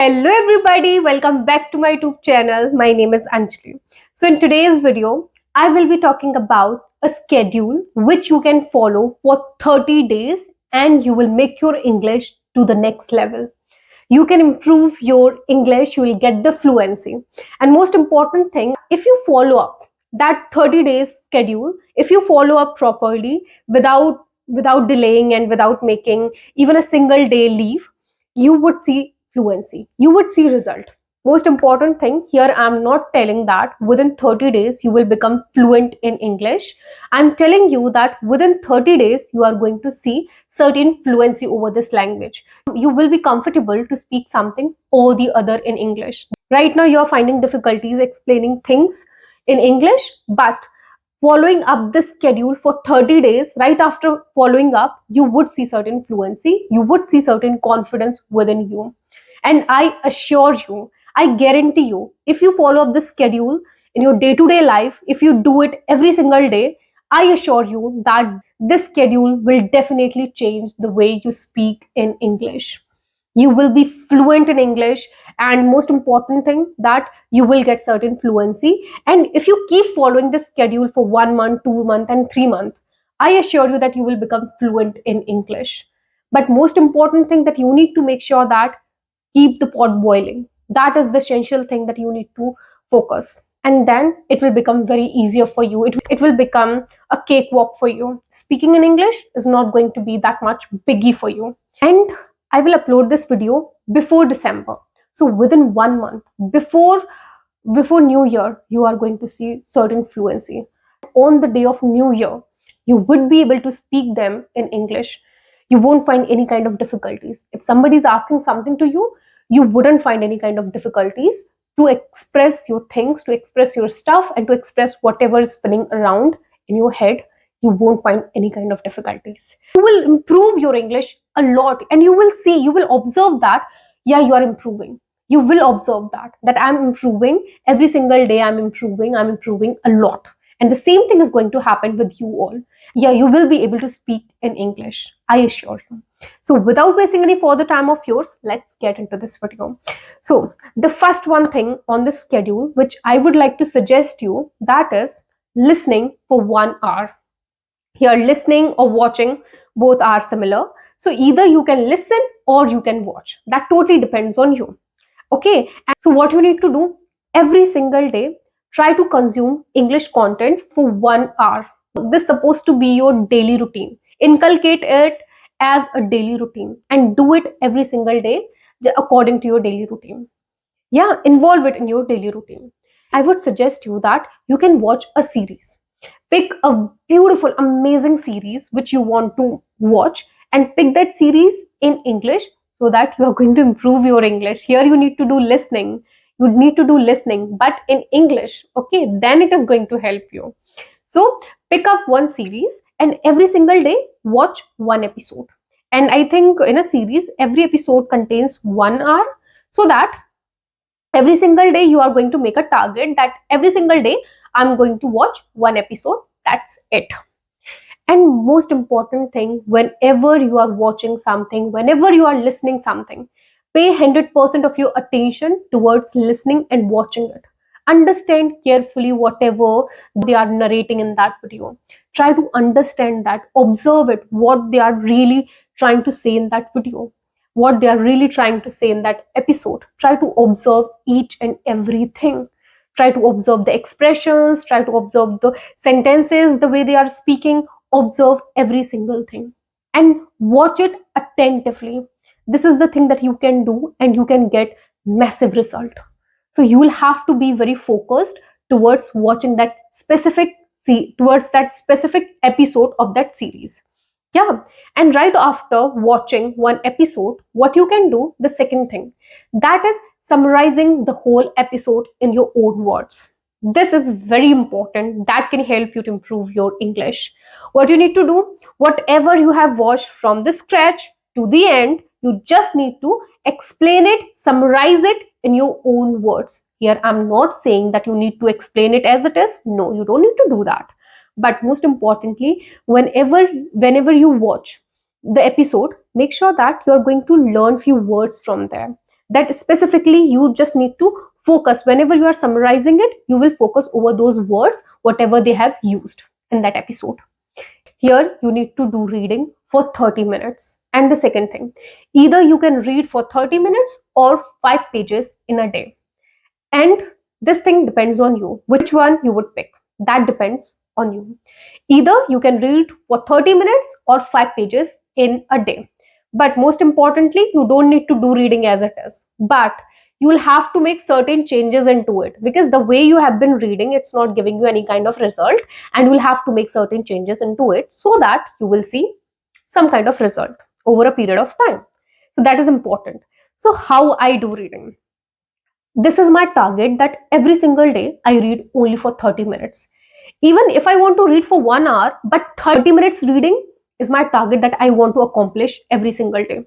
Hello everybody, welcome back to my YouTube channel. My name is Anjali. So in today's video, I will be talking about a schedule which you can follow for 30 days and you will make your English to the next level. You can improve your English, you will get the fluency. And most important thing, if you follow up that 30 days schedule, if you follow up properly without delaying and without making even a single day leave, you would see fluency, you would see result. Most important thing here, I'm not telling that within 30 days you will become fluent in English. I'm telling you that within 30 days you are going to see certain fluency over this language. You will be comfortable to speak something or the other in English. Right now you're finding difficulties explaining things in English, but following up this schedule for 30 days, right after following up, you would see certain fluency, you would see certain confidence within you. And I assure you, I guarantee you, if you follow up this schedule in your day to day life, if you do it every single day, I assure you that this schedule will definitely change the way you speak in English. You will be fluent in English, and most important thing that you will get certain fluency. And if you keep following this schedule for 1 month, 2 month and 3 month, I assure you that you will become fluent in English. But most important thing that you need to make sure that keep the pot boiling. That is the essential thing that you need to focus, and then it will become very easier for you. It will become a cakewalk for you. Speaking in English is not going to be that much biggie for you. And I will upload this video before December. So within 1 month, before New Year, you are going to see certain fluency. On the day of New Year, you would be able to speak them in English. You won't find any kind of difficulties. If somebody is asking something to you, you wouldn't find any kind of difficulties to express your things, to express your stuff, and to express whatever is spinning around in your head. You won't find any kind of difficulties. You will improve your English a lot, and you will see, you will observe that, yeah, you are improving. You will observe that I'm improving every single day. I'm improving a lot. And the same thing is going to happen with you all. Yeah, you will be able to speak in English, I assure you. So without wasting any further time of yours, let's get into this video. So the first one thing on this schedule which I would like to suggest you, that is listening for 1 hour. Here, listening or watching, both are similar. So either you can listen or you can watch. That totally depends on you. Okay. And so what you need to do, every single day, try to consume English content for 1 hour. This is supposed to be your daily routine. Inculcate it as a daily routine and do it every single day according to your daily routine. Yeah, involve it in your daily routine. I would suggest you that you can watch a series. Pick a beautiful, amazing series which you want to watch, and pick that series in English so that you are going to improve your English. Here you need to do listening. You need to do listening, but in English. Okay, then it is going to help you. So pick up one series and every single day watch one episode. And I think in a series, every episode contains 1 hour, so that every single day you are going to make a target that every single day I'm going to watch one episode. That's it. And most important thing, whenever you are watching something, whenever you are listening something, pay 100% of your attention towards listening and watching it. Understand carefully whatever they are narrating in that video. Try to understand that, observe it, what they are really trying to say in that video, what they are really trying to say in that episode. Try to observe each and everything. Try to observe the expressions, try to observe the sentences, the way they are speaking. Observe every single thing and watch it attentively. This is the thing that you can do, and you can get massive result. So you will have to be very focused towards watching that specific towards that specific episode of that series. Yeah. And right after watching one episode, what you can do, the second thing, that is summarizing the whole episode in your own words. This is very important. That can help you to improve your English. What you need to do, whatever you have watched from the scratch to the end, you just need to explain it, summarize it in your own words. Here, I'm not saying that you need to explain it as it is. No, you don't need to do that. But most importantly, whenever you watch the episode, make sure that you're going to learn few words from there. that specifically you just need to focus. Whenever you are summarizing it, you will focus over those words, whatever they have used in that episode. Here you need to do reading for 30 minutes. And the second thing, either you can read for 30 minutes or 5 pages in a day. And this thing depends on you, which one you would pick. That depends on you. Either you can read for 30 minutes or 5 pages in a day. But most importantly, you don't need to do reading as it is. But you will have to make certain changes into it, because the way you have been reading, it's not giving you any kind of result, and you will have to make certain changes into it so that you will see some kind of result over a period of time. So that is important. So how I do reading? This is my target, that every single day I read only for 30 minutes. Even if I want to read for 1 hour, but 30 minutes reading is my target that I want to accomplish every single day.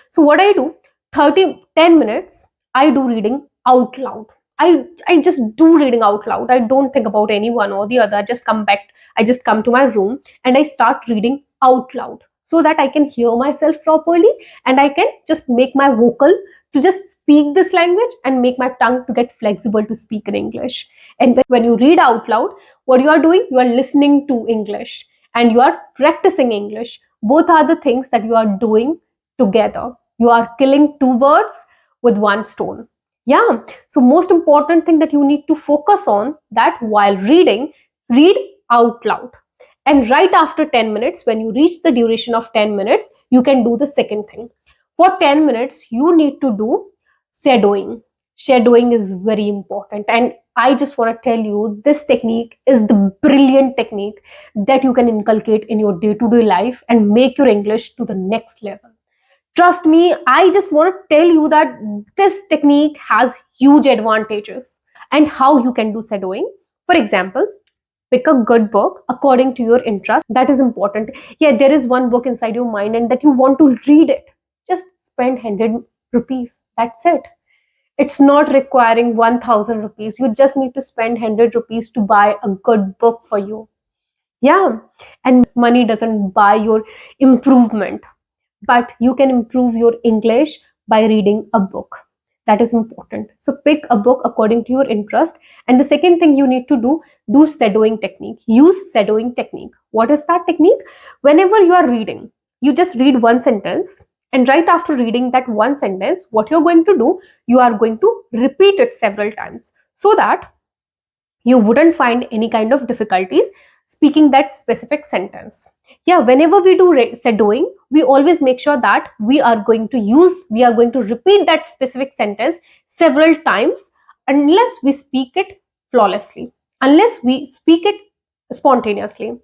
So what I do, 10 minutes, I do reading out loud. I just do reading out loud. I don't think about anyone or the other. I just come to my room and I start reading out loud so that I can hear myself properly, and I can just make my vocal to just speak this language and make my tongue to get flexible to speak in English. And when you read out loud, what you are doing, you are listening to English and you are practicing English. Both are the things that you are doing together. You are killing two birds with one stone. Yeah. So most important thing that you need to focus on, that while reading, read out loud. And right after 10 minutes, when you reach the duration of 10 minutes, you can do the second thing. For 10 minutes, you need to do shadowing. Shadowing is very important. And I just want to tell you, this technique is the brilliant technique that you can inculcate in your day-to-day life and make your English to the next level. Trust me, I just want to tell you that this technique has huge advantages. And how you can do shadowing. For example, pick a good book according to your interest. That is important. Yeah, there is one book inside your mind and that you want to read it. Just spend 100 rupees. That's it. It's not requiring 1000 rupees. You just need to spend 100 rupees to buy a good book for you. Yeah. And money doesn't buy your improvement, but you can improve your English by reading a book. That is important. So pick a book according to your interest. And the second thing you need to do shadowing technique. Use shadowing technique. What is that technique? Whenever you are reading, you just read one sentence, and right after reading that one sentence, what you're going to do, you are going to repeat it several times so that you wouldn't find any kind of difficulties speaking that specific sentence. Yeah, whenever we do shadowing, we always make sure that we are going to repeat that specific sentence several times, unless we speak it flawlessly, unless we speak it spontaneously.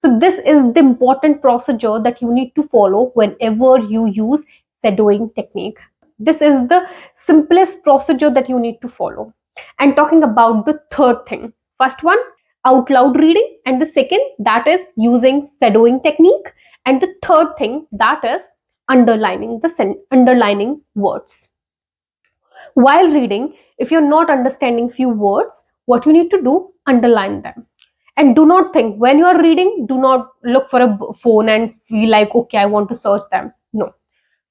So this is the important procedure that you need to follow whenever you use shadowing technique. This is the simplest procedure that you need to follow. And talking about the third thing, first one, out loud reading, and the second, that is using shadowing technique, and the third thing, that is underlining words. While reading, if you're not understanding few words, what you need to do, underline them. And do not think, when you are reading, do not look for a phone and feel like, okay, I want to search them. No.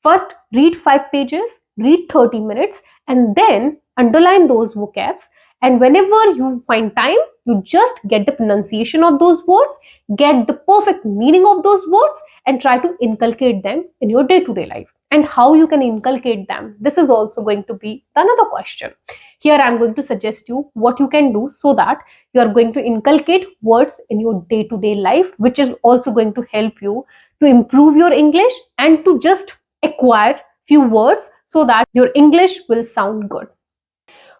First, read 5 pages, read 30 minutes, and then underline those vocabs. And whenever you find time, you just get the pronunciation of those words, get the perfect meaning of those words, and try to inculcate them in your day-to-day life. And how you can inculcate them, this is also going to be another question. Here I'm going to suggest you what you can do so that you are going to inculcate words in your day-to-day life, which is also going to help you to improve your English and to just acquire few words so that your English will sound good.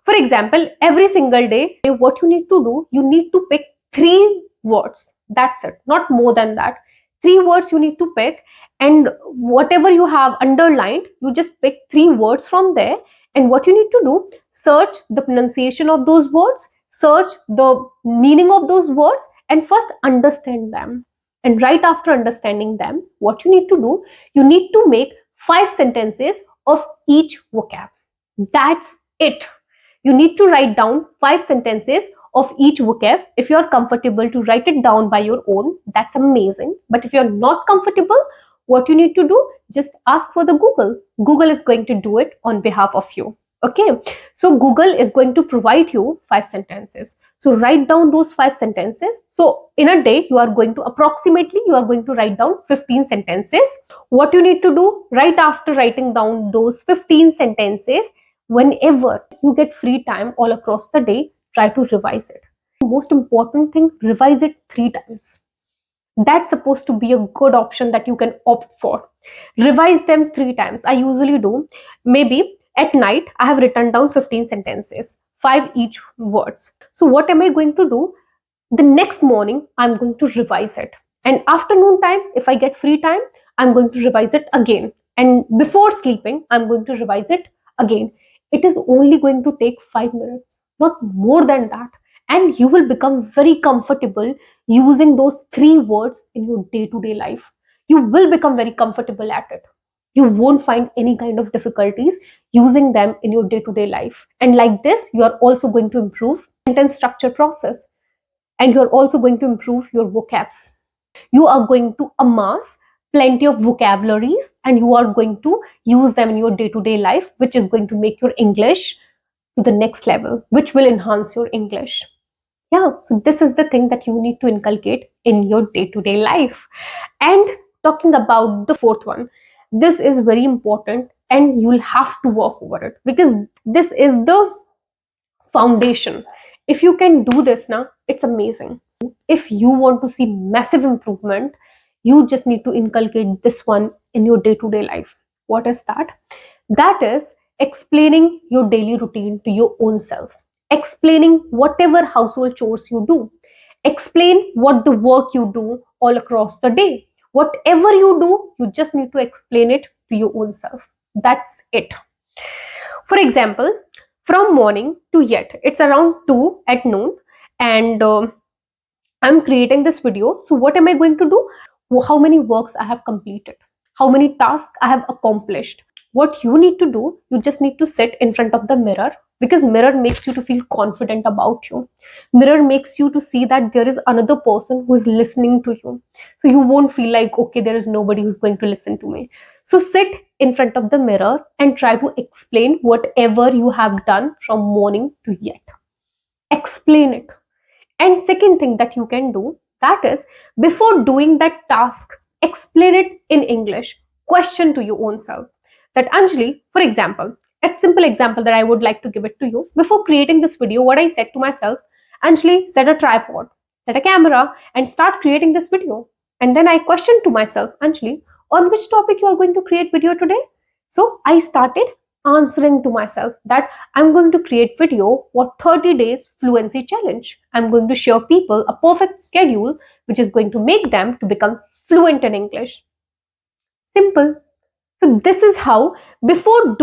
For example, every single day, what you need to do, you need to pick 3 words. That's it, not more than that. 3 words you need to pick, and whatever you have underlined, you just pick 3 words from there. And what you need to do, search the pronunciation of those words, search the meaning of those words, and first understand them. And right after understanding them, what you need to do, you need to make 5 sentences of each vocab. That's it. You need to write down 5 sentences of each vocab. If you are comfortable to write it down by your own, that's amazing. But if you're not comfortable, What you need to do, just ask for the Google is going to do it on behalf of you. Okay, so Google is going to provide you 5 sentences. So write down those 5 sentences. So in a day, you are going to write down 15 sentences. What you need to do right after writing down those 15 sentences, whenever you get free time all across the day, try to revise it. Most important thing, revise it 3 times. That's supposed to be a good option that you can opt for. Revise them 3 times. I usually do. Maybe at night, I have written down 15 sentences, 5 each words. So, what am I going to do? The next morning, I'm going to revise it. And afternoon time, if I get free time, I'm going to revise it again. And before sleeping, I'm going to revise it again. It is only going to take 5 minutes, not more than that. And you will become very comfortable using those 3 words in your day to day life. You will become very comfortable at it. You won't find any kind of difficulties using them in your day to day life. And like this, you are also going to improve sentence structure process, and you're also going to improve your vocabs. You are going to amass plenty of vocabularies, and you are going to use them in your day to day life, which is going to make your English to the next level, which will enhance your English. Yeah, so this is the thing that you need to inculcate in your day to day life. And talking about the fourth one, this is very important and you'll have to work over it, because this is the foundation. If you can do this now, it's amazing. If you want to see massive improvement, you just need to inculcate this one in your day to day life. What is that? That is explaining your daily routine to your own self, explaining whatever household chores you do, explain what the work you do all across the day. Whatever you do, you just need to explain it to your own self. That's it. For example, from morning to yet, it's around 2 at noon, and I'm creating this video. So, what am I going to do? How many works I have completed? How many tasks I have accomplished? What you need to do, you just need to sit in front of the mirror, because mirror makes you to feel confident about you. Mirror makes you to see that there is another person who is listening to you. So you won't feel like, okay, there is nobody who's going to listen to me. So sit in front of the mirror and try to explain whatever you have done from morning to yet. Explain it. And second thing that you can do, that is, before doing that task, explain it in English. Question to your own self. That Anjali, for example, a simple example that I would like to give it to you. Before creating this video, what I said to myself, Anjali, set a tripod, set a camera, and start creating this video. And then I questioned to myself, Anjali, on which topic you are going to create video today? So I started answering to myself that I'm going to create video for 30 days fluency challenge. I'm going to show people a perfect schedule which is going to make them to become fluent in English. Simple. So this is how, before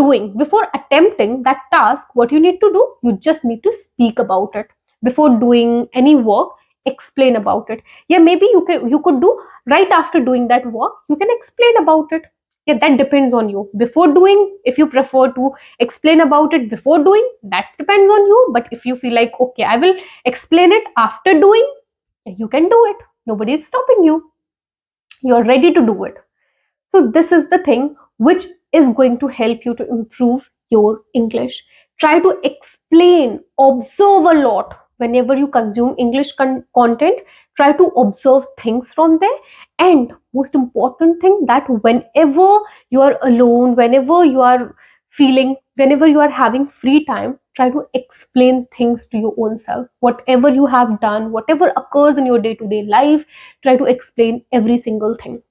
attempting that task, what you need to do, you just need to speak about it. Before doing any work, explain about it. Yeah, maybe you could do right after doing that work, you can explain about it. Yeah, that depends on you. Before doing, if you prefer to explain about it before doing, that depends on you. But if you feel like, okay, I will explain it after doing, you can do it. Nobody is stopping you. You're ready to do it. So this is the thing which is going to help you to improve your English. Try to explain, observe a lot. Whenever you consume English content, try to observe things from there. And most important thing, that whenever you are alone, whenever you are having free time, try to explain things to your own self. Whatever you have done, whatever occurs in your day-to-day life, try to explain every single thing.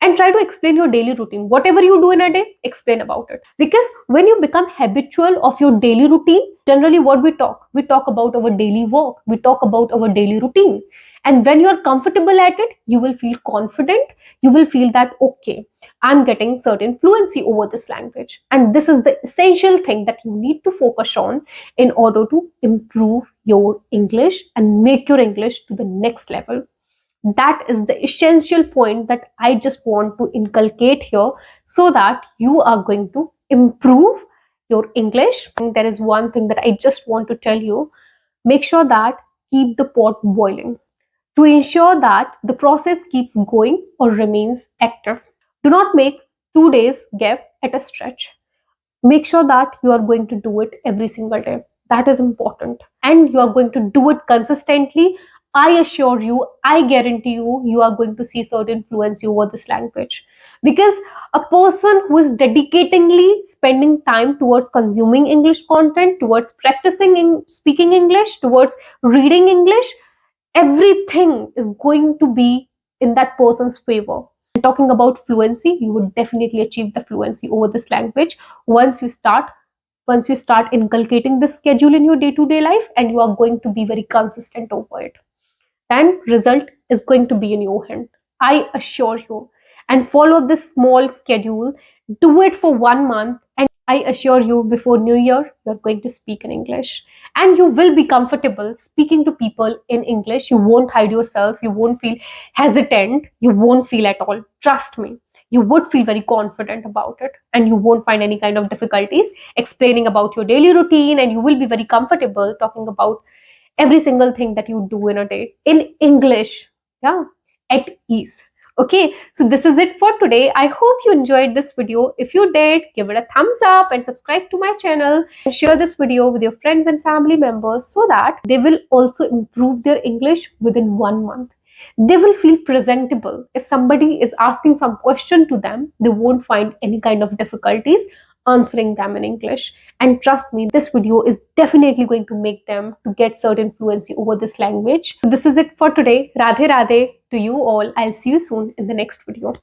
And try to explain your daily routine. Whatever you do in a day, explain about it. Because when you become habitual of your daily routine, generally what we talk about our daily work, we talk about our daily routine. And when you're comfortable at it, you will feel confident. You will feel that, okay, I'm getting certain fluency over this language. And this is the essential thing that you need to focus on in order to improve your English and make your English to the next level. That is the essential point that I just want to inculcate here, so that you are going to improve your English. And there is one thing that I just want to tell you: make sure that keep the pot boiling to ensure that the process keeps going or remains active. Do not make 2 days gap at a stretch. Make sure that you are going to do it every single day. That is important, and you are going to do it consistently. I assure you, I guarantee you, you are going to see certain fluency over this language, because a person who is dedicatingly spending time towards consuming English content, towards practicing in speaking English, towards reading English, everything is going to be in that person's favor. Talking about fluency, you would definitely achieve the fluency over this language once you start inculcating this schedule in your day-to-day life, and you are going to be very consistent over it, and result is going to be in your hand, I assure you. And follow this small schedule, do it for 1 month, and I assure you, before New Year, you're going to speak in English. And you will be comfortable speaking to people in English. You won't hide yourself. You won't feel hesitant. You won't feel at all. Trust me. You would feel very confident about it, and you won't find any kind of difficulties explaining about your daily routine, and you will be very comfortable talking about every single thing that you do in a day in English. Yeah, at ease. Okay, so this is it for today. I hope you enjoyed this video. If you did, give it a thumbs up and subscribe to my channel, and share this video with your friends and family members so that they will also improve their English within 1 month. They will feel presentable. If somebody is asking some question to them, they won't find any kind of difficulties answering them in English. And trust me, this video is definitely going to make them to get certain fluency over this language. So this is it for today. Radhe Radhe to you all. I'll see you soon in the next video.